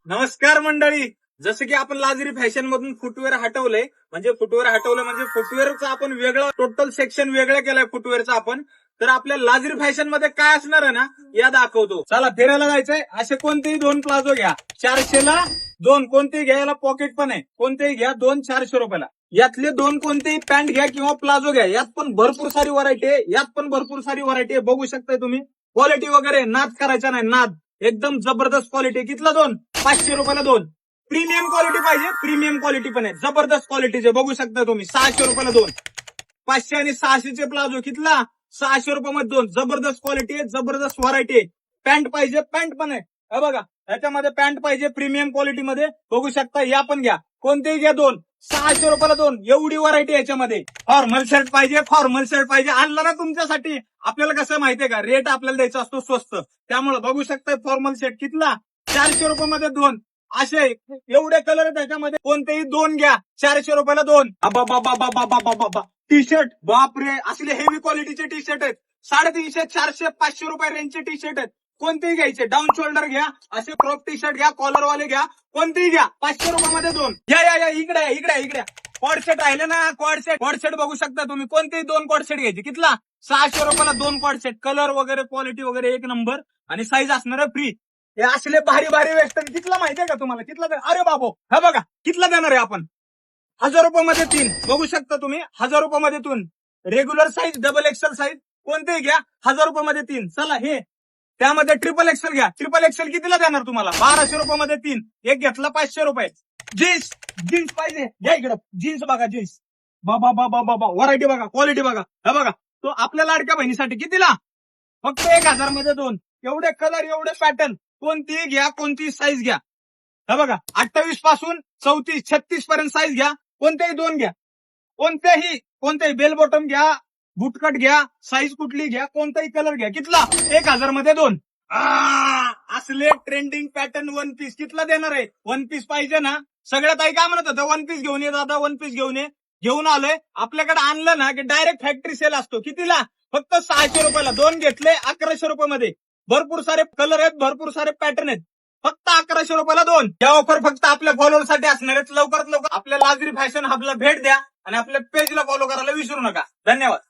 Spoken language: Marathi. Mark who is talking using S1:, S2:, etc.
S1: नमस्कार मंडळी. जसं की आपण लाजरी फॅशन मधून फुटवेअर हटवलंय, म्हणजे फुटवेअरचं आपण वेगळं टोटल सेक्शन वेगळं केलंय फुटवेअरचं आपण. तर आपल्या लाजरी फॅशन मध्ये काय असणार आहे ना, या दाखवतो. चला फिरायला जायचंय. असे कोणतेही दोन प्लाझो घ्या, 400ला दोन. कोणतेही घ्यायला पॉकेट पण आहे, कोणतेही घ्या 400 रुपयाला. यातले दोन कोणतेही पॅन्ट घ्या किंवा प्लाझो घ्या, यात पण भरपूर सारी व्हरायटी आहे, यात पण भरपूर सारी व्हरायटी आहे. बघू शकताय तुम्ही. क्वालिटी वगैरे नाद करायचा नाही, नाद एकदम जबरदस्त क्वालिटी. कितला दोन? 500 रुपयाला दोन. प्रीमियम क्वालिटी पाहिजे, प्रीमियम क्वालिटी पण आहे, जबरदस्त क्वालिटीचे. बघू शकता तुम्ही. 600 रुपयाला दोन. 500 आणि 600चे प्लाझो कितला? 600 रुपयामध्ये दोन. जबरदस्त क्वालिटी आहे, जबरदस्त व्हरायटी आहे. पॅन्ट पाहिजे, पॅन्ट पण आहे. हे बघा, याच्यामध्ये पॅन्ट पाहिजे प्रीमियम क्वालिटी मध्ये. बघू शकता, या पण घ्या, कोणतेही घ्या दोन. 600 रुपयाला दोन. एवढी व्हरायटी याच्यामध्ये. फॉर्मल शर्ट पाहिजे, फॉर्मल शर्ट पाहिजे, आणला ना तुमच्यासाठी. आपल्याला कसं माहितीये का, रेट आपल्याला द्यायचा असतो स्वस्त. त्यामुळे बघू शकता, फॉर्मल शर्ट कितला? 400 रुपयामध्ये दोन. असे एवढे कलर आहेत त्याच्यामध्ये, कोणतेही दोन घ्या, 400 रुपयाला दोन. बाबा टी शर्ट, बापरे, असले हेवी क्वालिटीचे टी शर्ट आहेत. 350, 400, 500 रुपये रेंजचे टी शर्ट आहेत. कोणतेही घ्यायचे. डाऊन शोल्डर घ्या, असे क्रॉप टी शर्ट घ्या, कॉलरवाले घ्या, कोणतेही घ्या. 500 रुपयामध्ये दोन. या इकडे कॉड सेट राहिले ना, कॉड सेट बघू शकता तुम्ही. कोणतेही दोन कॉड सेट घ्यायचे. कितला? 600 रुपयाला दोन कॉड सेट. कलर वगैरे क्वालिटी वगैरे एक नंबर, आणि साईज असणार आहे फ्री. हे असले भारी भारी वेस्टर्न कितला माहितीये का तुम्हाला? कितला? अरे बाबो, हा बघा कितला देणार आहे आपण. 1000 रुपयामध्ये तीन. बघू शकता तुम्ही. 1000 रुपयामध्ये तीन. Regular size, double XL size, कोणतेही घ्या. 1000 रुपयामध्ये तीन. चला हे त्यामध्ये ट्रिपल एक्सेल घ्या. ट्रिपल एक्सेल कितीला देणार तुम्हाला? 1200 रुपयामध्ये तीन. एक घेतला 500 रुपये. जीन्स पाहिजे, घ्या इकडं. जीन्स बघा, जीन्स. बाबा व्हरायटी बघा, क्वालिटी बघा. हा बघा, तो आपल्या लाडक्या बहिणीसाठी कितीला? फक्त 1000 मध्ये दोन. एवढे कलर, एवढे पॅटर्न, कोणतीही घ्या, कोणतीही साईज घ्या. हा बघा, 28 पासून 34, 36 पर्यंत साईज घ्या. कोणतेही दोन घ्या. कोणतेही बेल बॉटम घ्या, बुटकट घ्या, साईज कुठली घ्या, कोणताही कलर घ्या. कितला? 1000 मध्ये दोन. असले ट्रेंडिंग पॅटर्न वन पीस कितला देणार आहे? वन पीस पाहिजे ना? सगळ्यात आई काय म्हणत होतं? वन पीस घेऊन ये दादा, वन पीस घेऊन ये. घेऊन आलोय. आपल्याकडे आणलं ना की डायरेक्ट फॅक्टरी सेल असतो. कितीला? फक्त 600 रुपयाला दोन घेतले. 1100 रुपयामध्ये. भरपूर सारे कलर आहेत, भरपूर सारे पॅटर्न आहेत. फक्त 1100 रुपयाला दोन. या ऑफर फक्त आपल्या फॉलोअरसाठी असणार आहेत. लवकरात लवकर आपल्या लाजरी फॅशन हबला भेट द्या आणि आपल्या पेजला फॉलो करायला विसरू नका. धन्यवाद.